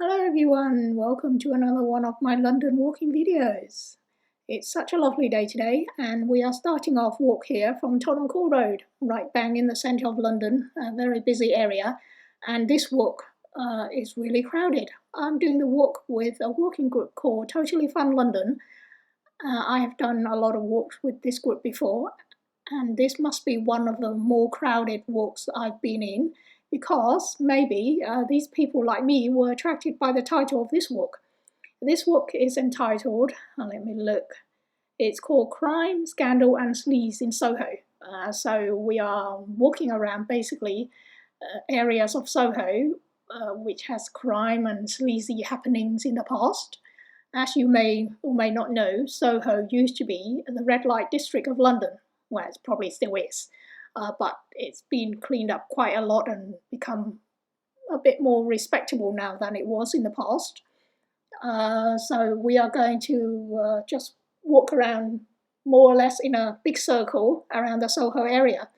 Hello everyone, welcome to another one of my London walking videos. It's such a lovely day today and we are starting our walk here from Tottenham Court Road, right bang in the centre of London, a very busy area, and this walk is really crowded. I'm doing the walk with a walking group called Totally Fun London. I have done a lot of walks with this group before and this must be one of the more crowded walks I've been in because maybe these people like me were attracted by the title of this walk. This walk is entitled, let me look, it's called Crime, Scandal and Sleaze in Soho. So we are walking around basically areas of Soho which has crime and sleazy happenings in the past. As you may or may not know, Soho used to be the red light district of London. Well, it probably still is, but it's been cleaned up quite a lot and become a bit more respectable now than it was in the past. So we are going to just walk around more or less in a big circle around the Soho area.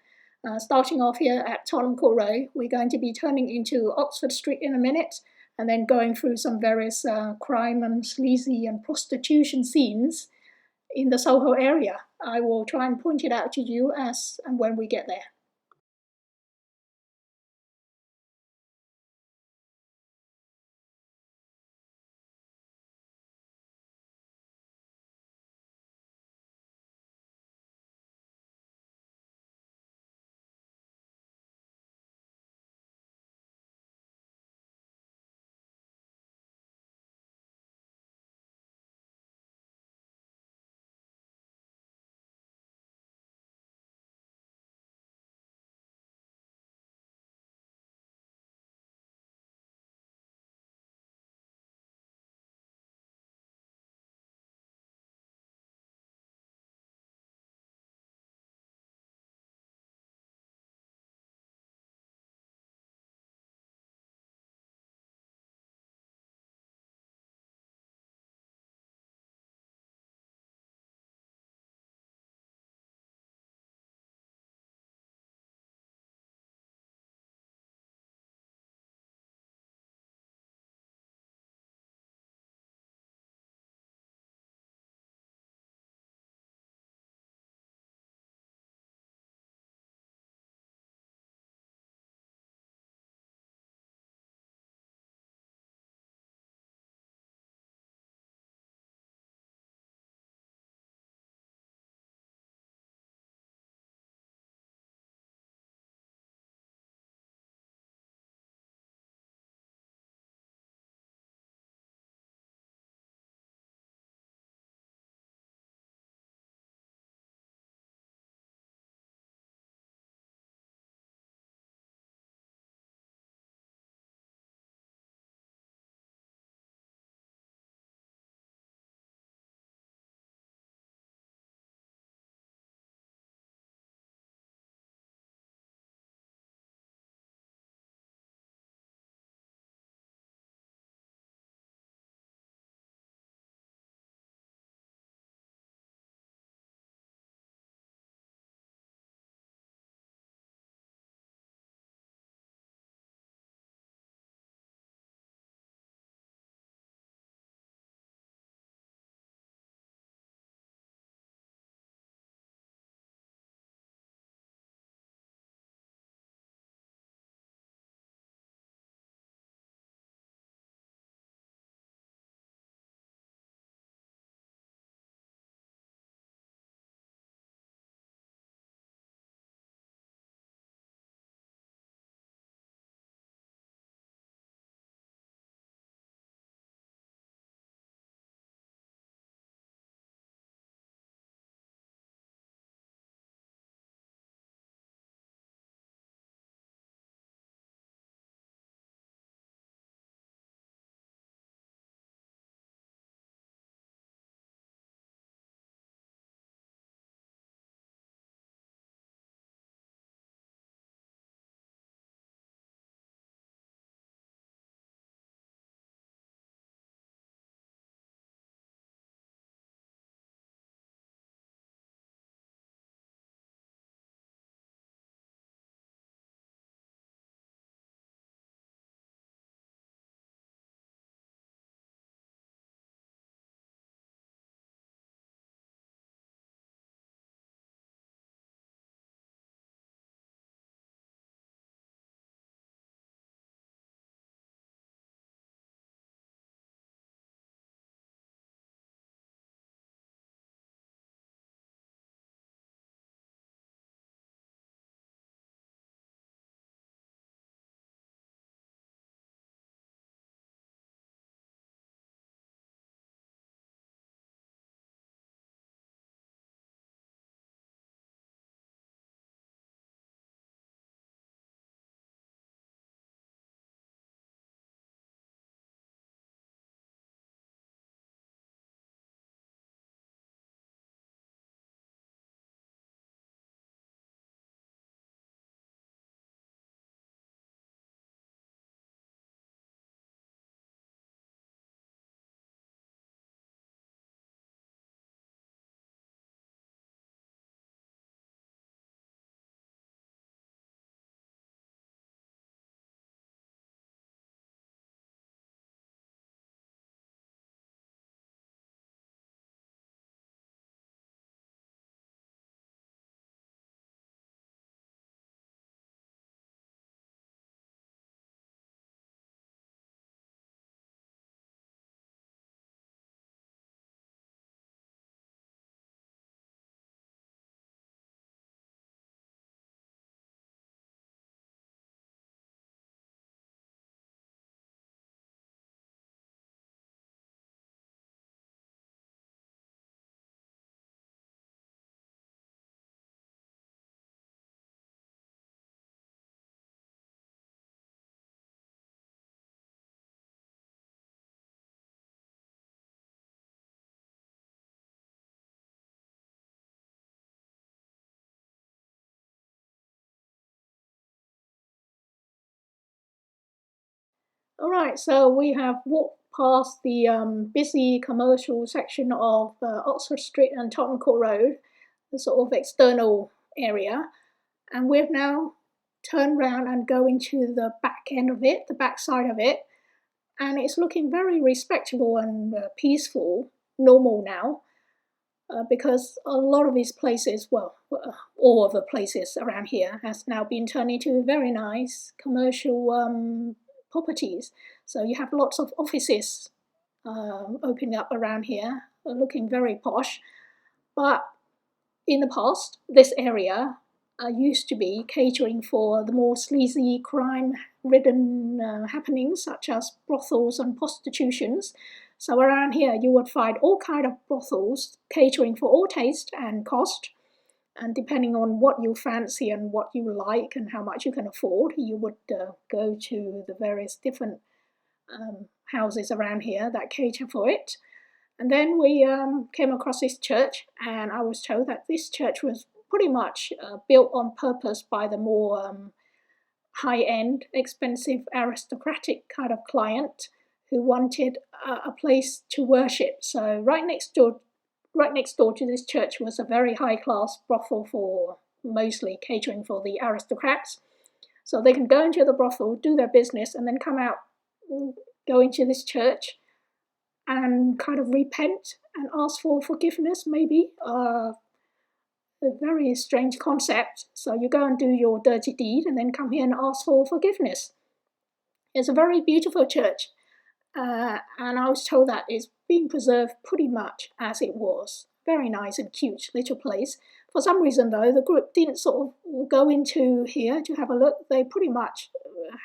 Starting off here at Tottenham Court Road, we're going to be turning into Oxford Street in a minute, and then going through some various crime and sleazy and prostitution scenes in the Soho area. I will try and point it out to you as and when we get there. Alright, so we have walked past the busy commercial section of Oxford Street and Tottenham Court Road, the sort of external area, and we've now turned round and go into the back end of it, the back side of it, and it's looking very respectable and peaceful, normal now, because a lot of these places, well, all of the places around here has now been turned into very nice commercial properties. So you have lots of offices opening up around here, looking very posh. But in the past, this area used to be catering for the more sleazy, crime-ridden happenings, such as brothels and prostitutions. So around here, you would find all kind of brothels catering for all taste and cost. And depending on what you fancy and what you like and how much you can afford, you would go to the various different houses around here that cater for it. And then we came across this church, and I was told that this church was pretty much built on purpose by the more high-end, expensive, aristocratic kind of client who wanted a place to worship. So right next door to this church was a very high-class brothel for mostly catering for the aristocrats. So they can go into the brothel, do their business, and then come out, go into this church, and kind of repent and ask for forgiveness, maybe. A very strange concept. So you go and do your dirty deed and then come here and ask for forgiveness. It's a very beautiful church, and I was told that it's being preserved pretty much as it was. Very nice and cute little place. For some reason, though, the group didn't sort of go into here to have a look. They pretty much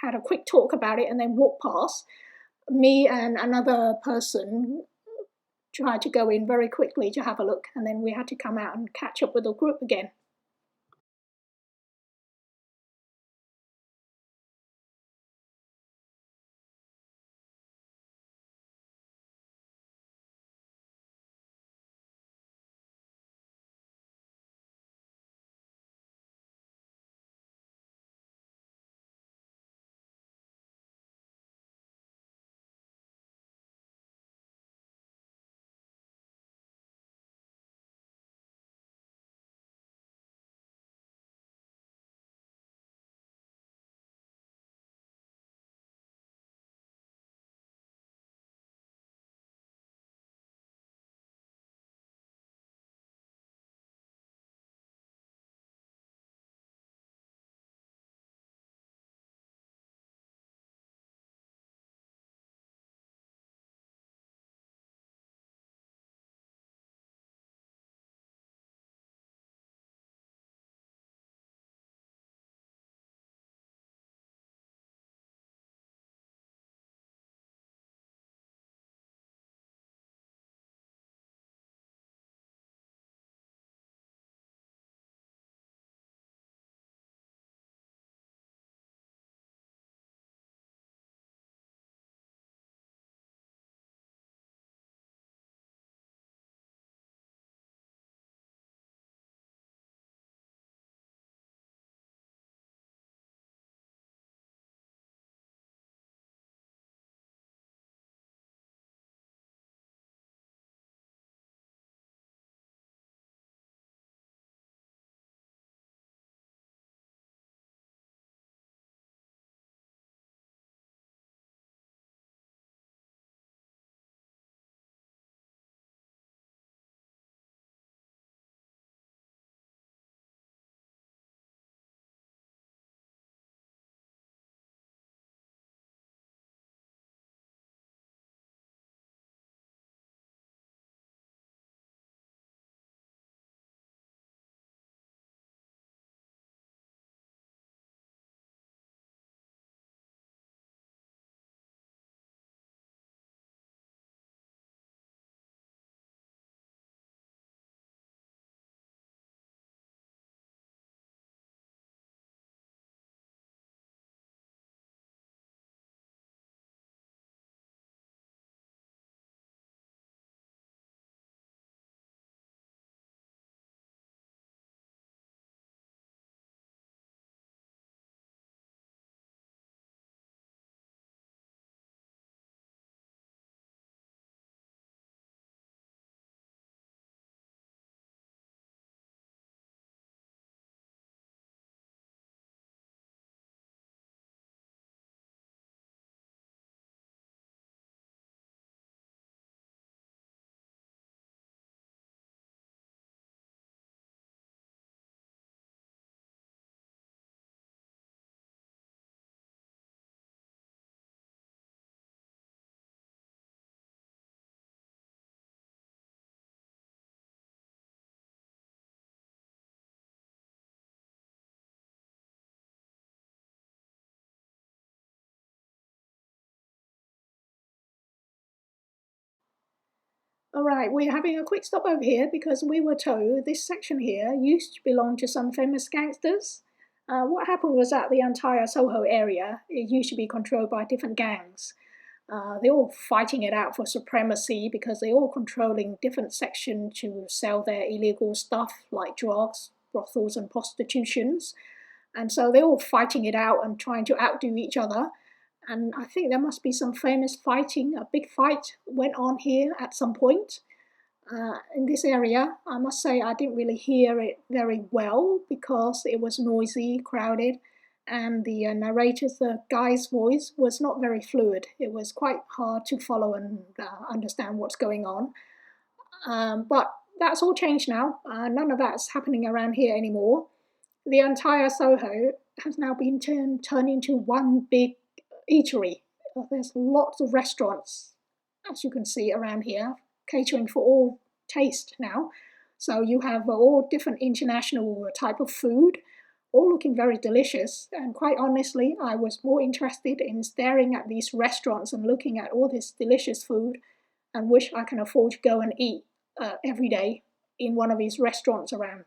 had a quick talk about it and then walked past. Me and another person tried to go in very quickly to have a look, and then we had to come out and catch up with the group again. All right, we're having a quick stop over here because we were told this section here used to belong to some famous gangsters. What happened was that the entire Soho area, it used to be controlled by different gangs. They're all fighting it out for supremacy because they're all controlling different sections to sell their illegal stuff like drugs, brothels, and prostitutions. And so they're all fighting it out and trying to outdo each other. And I think there must be some famous fighting. A big fight went on here at some point in this area. I must say I didn't really hear it very well because it was noisy, crowded, and the narrator's, the guy's voice was not very fluid. It was quite hard to follow and understand what's going on. But that's all changed now. None of that's happening around here anymore. The entire Soho has now been turned into one big eatery. There's lots of restaurants, as you can see around here, catering for all taste now. So you have all different international type of food, all looking very delicious. And quite honestly, I was more interested in staring at these restaurants and looking at all this delicious food and wish I can afford to go and eat every day in one of these restaurants around.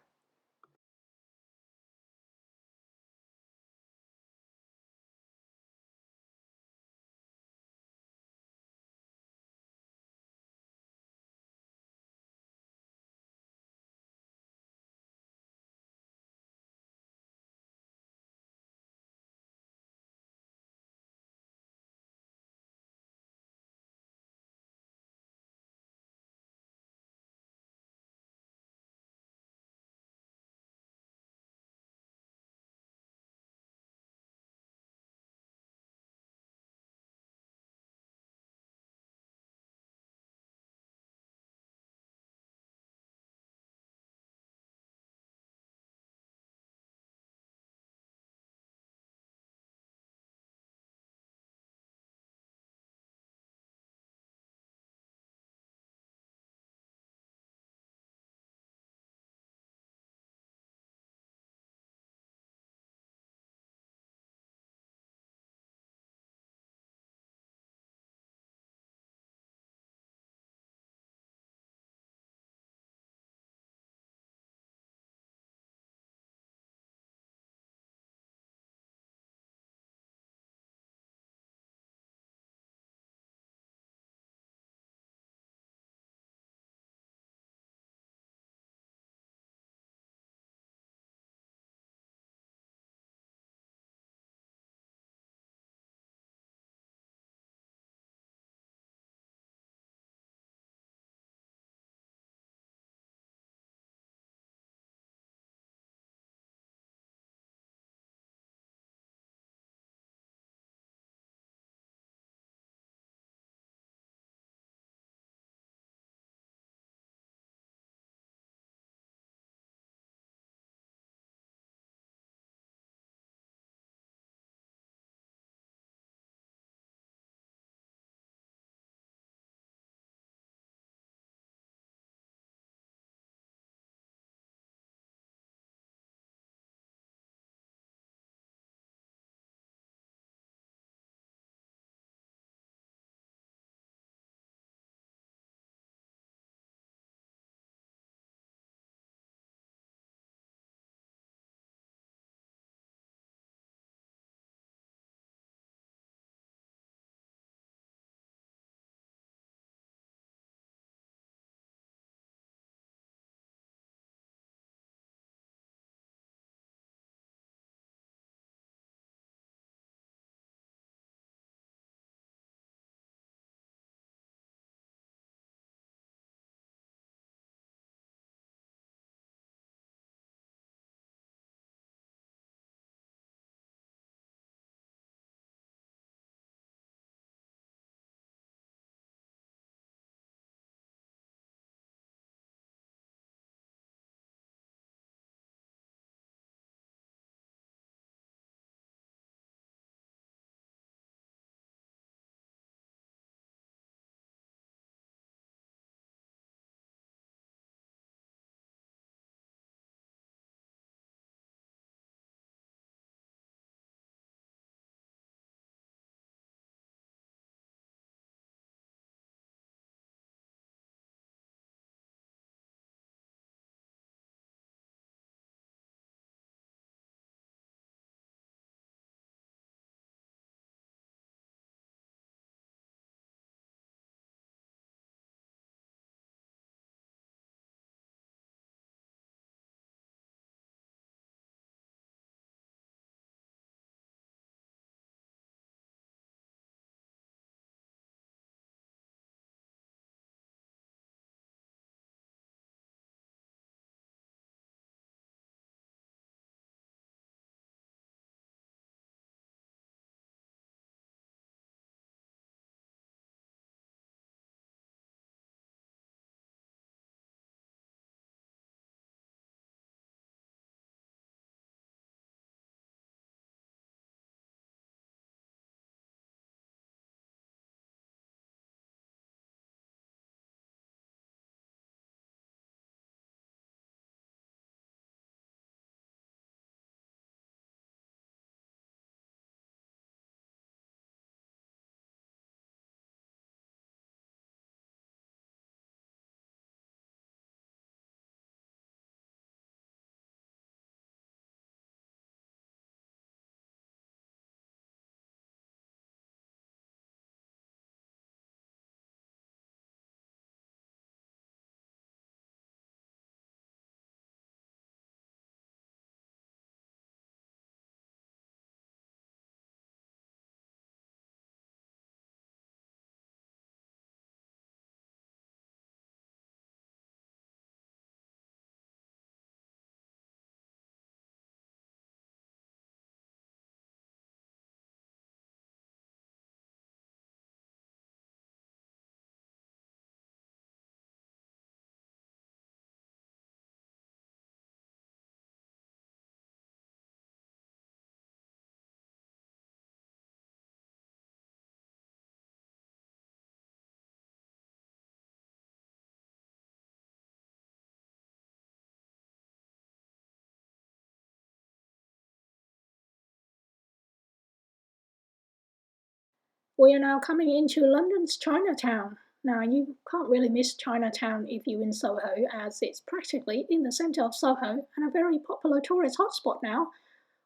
We are now coming into London's Chinatown. Now, you can't really miss Chinatown if you're in Soho, as it's practically in the centre of Soho and a very popular tourist hotspot now.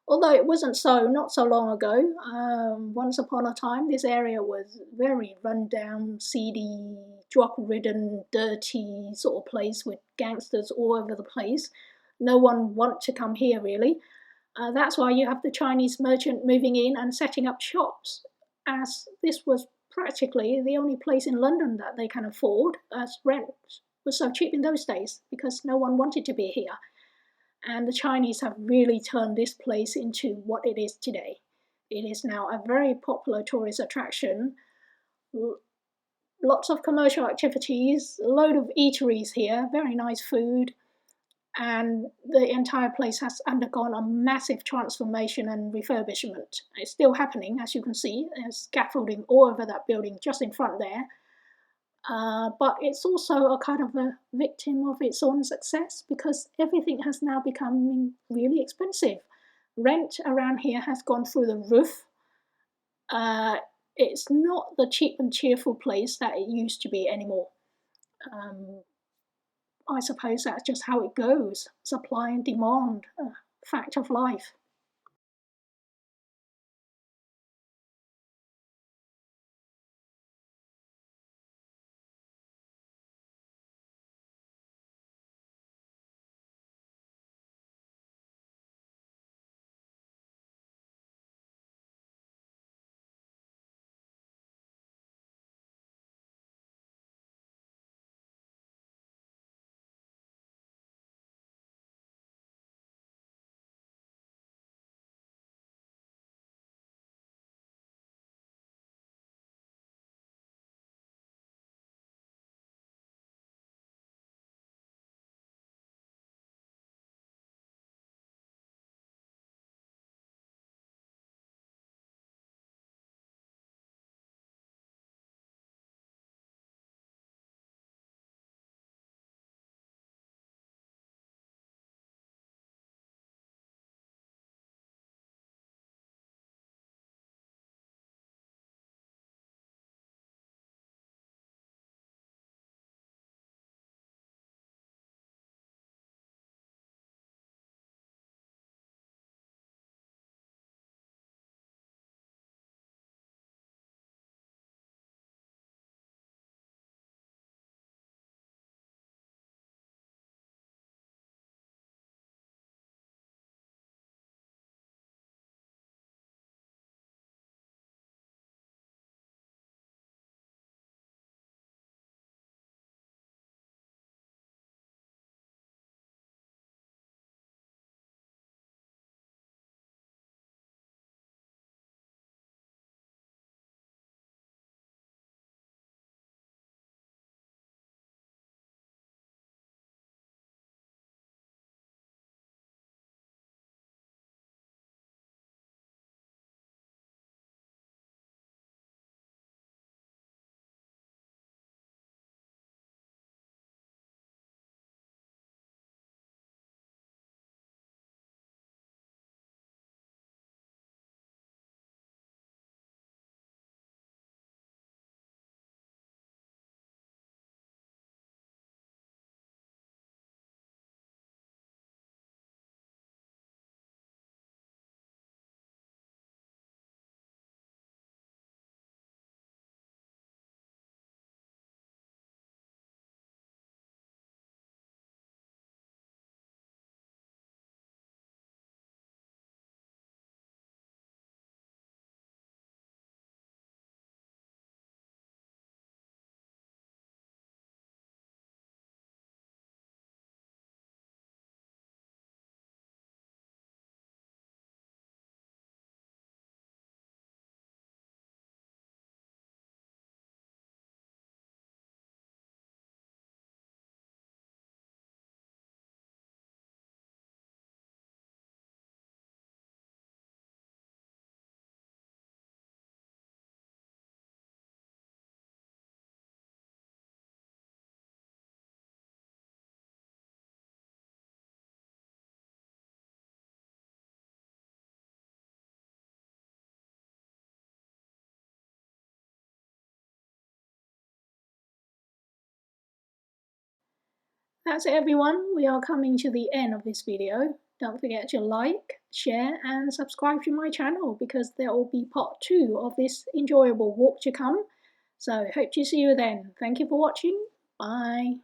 Although it wasn't so not so long ago. Once upon a time, this area was very run-down, seedy, drug-ridden, dirty sort of place with gangsters all over the place. No one want to come here, really. That's why you have the Chinese merchant moving in and setting up shops, as this was practically the only place in London that they can afford, as rent was so cheap in those days because no one wanted to be here. And the Chinese have really turned this place into what it is today. It is now a very popular tourist attraction. Lots of commercial activities, a load of eateries here, very nice food, and the entire place has undergone a massive transformation and refurbishment. It's still happening, as you can see. There's scaffolding all over that building just in front there. But it's also a kind of a victim of its own success because everything has now become really expensive. Rent around here has gone through the roof. It's not the cheap and cheerful place that it used to be anymore. I suppose that's just how it goes. Supply and demand, a fact of life. That's it everyone, we are coming to the end of this video. Don't forget to like, share and subscribe to my channel because there will be part 2 of this enjoyable walk to come. So hope to see you then. Thank you for watching. Bye.